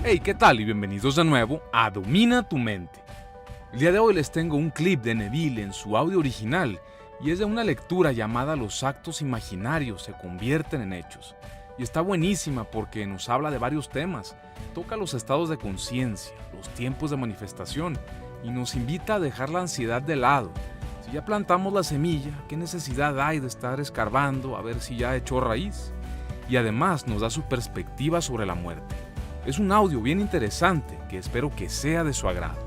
Hey, ¿qué tal? Y bienvenidos de nuevo a Domina tu Mente. El día de hoy les tengo un clip de Neville en su audio original y es de una lectura llamada Los actos imaginarios se convierten en hechos. Y está buenísima porque nos habla de varios temas, toca los estados de conciencia, los tiempos de manifestación y nos invita a dejar la ansiedad de lado. Si ya plantamos la semilla, ¿qué necesidad hay de estar escarbando a ver si ya echó raíz? Y además nos da su perspectiva sobre la muerte. Es un audio bien interesante que espero que sea de su agrado.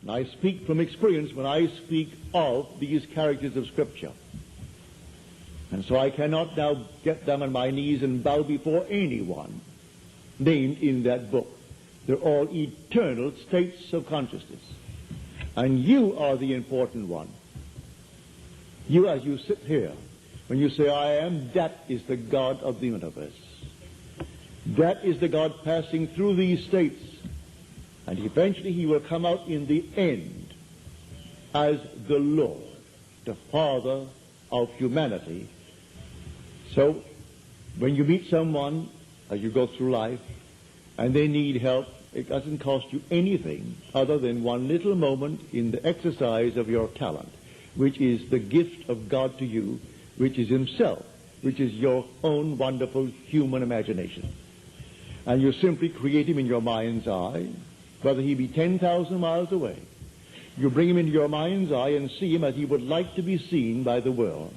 I speak from experience when I speak of these characters of Scripture. And so I cannot now get down on my knees and bow before anyone named in that book. They're all eternal states of consciousness. And you are the important one. You, as you sit here, when you say, I am, that is the God of the universe. That is the God passing through these states. And eventually he will come out in the end as the Lord, the Father of humanity. So when you meet someone as you go through life and they need help, it doesn't cost you anything other than one little moment in the exercise of your talent, which is the gift of God to you, which is himself, which is your own wonderful human imagination. And you simply create him in your mind's eye, whether he be 10,000 miles away. You bring him into your mind's eye and see him as he would like to be seen by the world.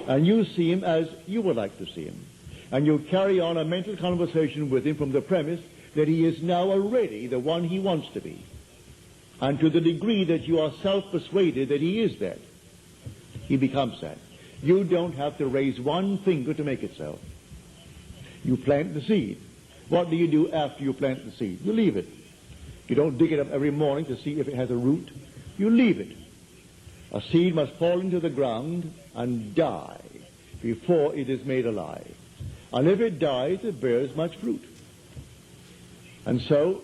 And you see him as you would like to see him. And you carry on a mental conversation with him from the premise that he is now already the one he wants to be. And to the degree that you are self-persuaded that he is that, he becomes that. You don't have to raise one finger to make it so. You plant the seed. What do you do after you plant the seed? You leave it. You don't dig it up every morning to see if it has a root. You leave it. A seed must fall into the ground and die before it is made alive. And if it dies, it bears much fruit. And so,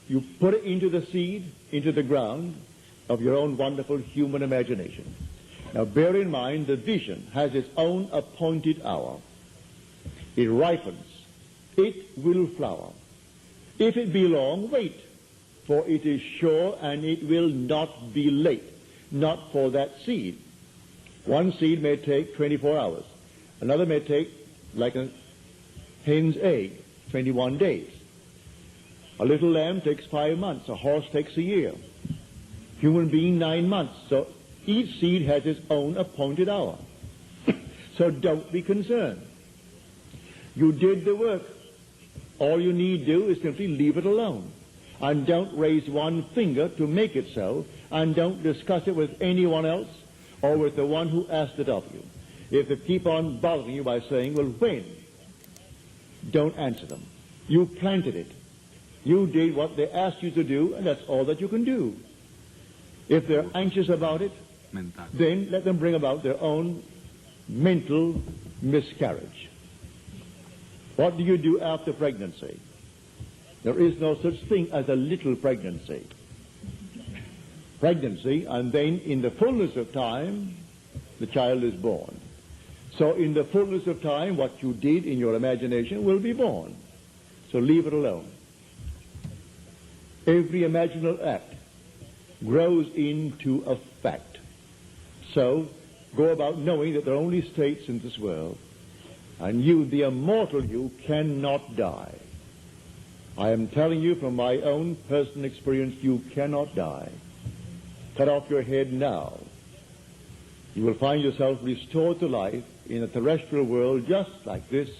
you put it into the seed, into the ground of your own wonderful human imagination. Now bear in mind, the vision has its own appointed hour. It ripens. It will flower. If it be long, wait, for it is sure and it will not be late, not for that seed. One seed may take 24 hours. Another may take, like a hen's egg, 21 days. A little lamb takes 5 months. A horse takes a year. Human being 9 months. So each seed has its own appointed hour. So don't be concerned. You did the work. All you need do is simply leave it alone. And don't raise one finger to make it so, and don't discuss it with anyone else or with the one who asked it of you. If they keep on bothering you by saying, well, when? Don't answer them. You planted it. You did what they asked you to do, and that's all that you can do. If they're anxious about it, then let them bring about their own mental miscarriage. What do you do after pregnancy? There is no such thing as a little pregnancy. Pregnancy, and then in the fullness of time, the child is born. So in the fullness of time, what you did in your imagination will be born. So leave it alone. Every imaginal act grows into a fact. So go about knowing that there are only states in this world. And you, the immortal you, cannot die. I am telling you from my own personal experience, you cannot die. Cut off your head now. You will find yourself restored to life in a terrestrial world just like this,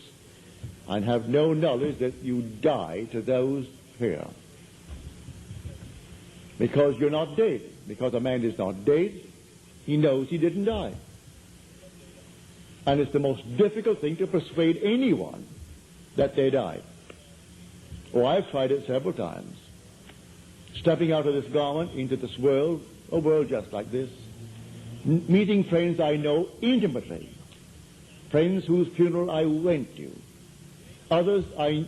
and have no knowledge that you die to those here. Because you're not dead. Because a man is not dead, he knows he didn't die. And it's the most difficult thing to persuade anyone that they died. Oh, I've tried it several times. Stepping out of this garment into this world, a world just like this, meeting friends I know intimately, friends whose funeral I went to. Others, I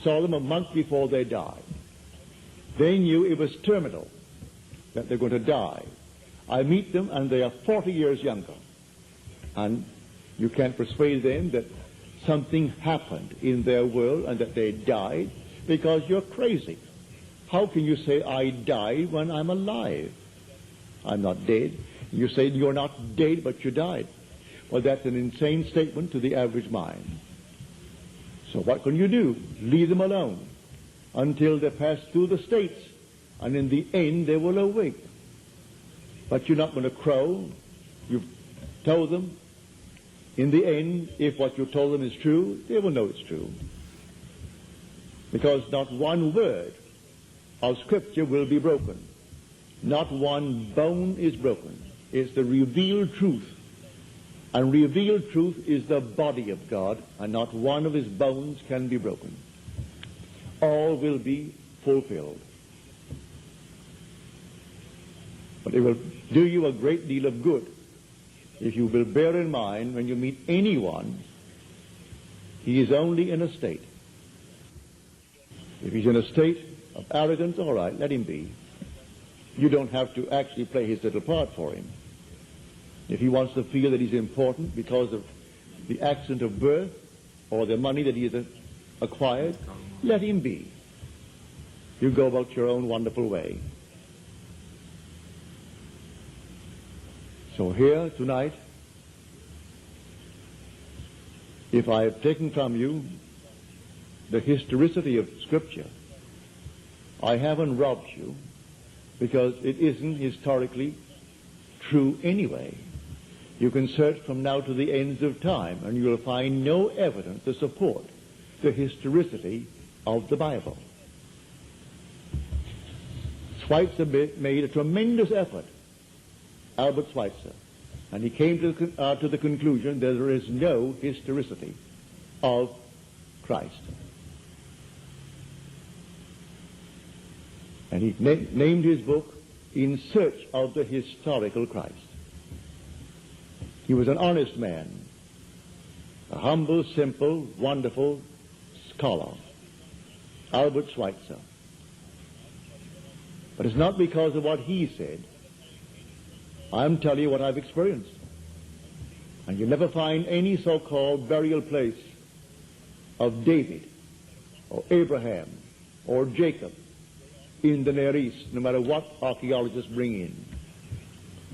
saw them a month before they died. They knew it was terminal, that they're going to die. I meet them and they are 40 years younger. And you can't persuade them that something happened in their world and that they died, because you're crazy. How can you say I died when I'm alive? I'm not dead. You say you're not dead, but you died. Well, that's an insane statement to the average mind. So what can you do? Leave them alone until they pass through the states, and in the end they will awake. But you're not going to crow. You've told them. In the end, if what you told them is true, they will know it's true. Because not one word of Scripture will be broken. Not one bone is broken. It's the revealed truth. And revealed truth is the body of God, and not one of his bones can be broken. All will be fulfilled. But it will do you a great deal of good if you will bear in mind when you meet anyone, he is only in a state. If he's in a state of arrogance, all right, let him be. You don't have to actually play his little part for him. If he wants to feel that he's important because of the accident of birth or the money that he has acquired, let him be. You go about your own wonderful way. So here tonight, if I have taken from you the historicity of Scripture, I haven't robbed you, because it isn't historically true anyway. You can search from now to the ends of time, and you'll find no evidence to support the historicity of the Bible. Schweitzer made a tremendous effort, Albert Schweitzer, and he came to the conclusion that there is no historicity of Christ. And he named his book In Search of the Historical Christ. He was an honest man, a humble, simple, wonderful scholar, Albert Schweitzer. But it's not because of what he said. I'm telling you what I've experienced. And you'll never find any so-called burial place of David or Abraham or Jacob in the Near East, no matter what archaeologists bring in.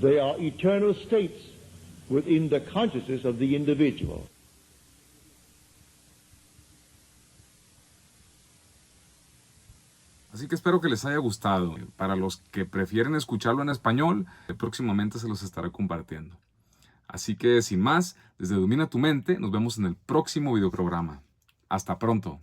They are eternal states within the consciousness of the individual. Así que espero que les haya gustado. Para los que prefieren escucharlo en español, próximamente se los estaré compartiendo. Así que sin más, desde Domina tu Mente, nos vemos en el próximo videoprograma. Hasta pronto.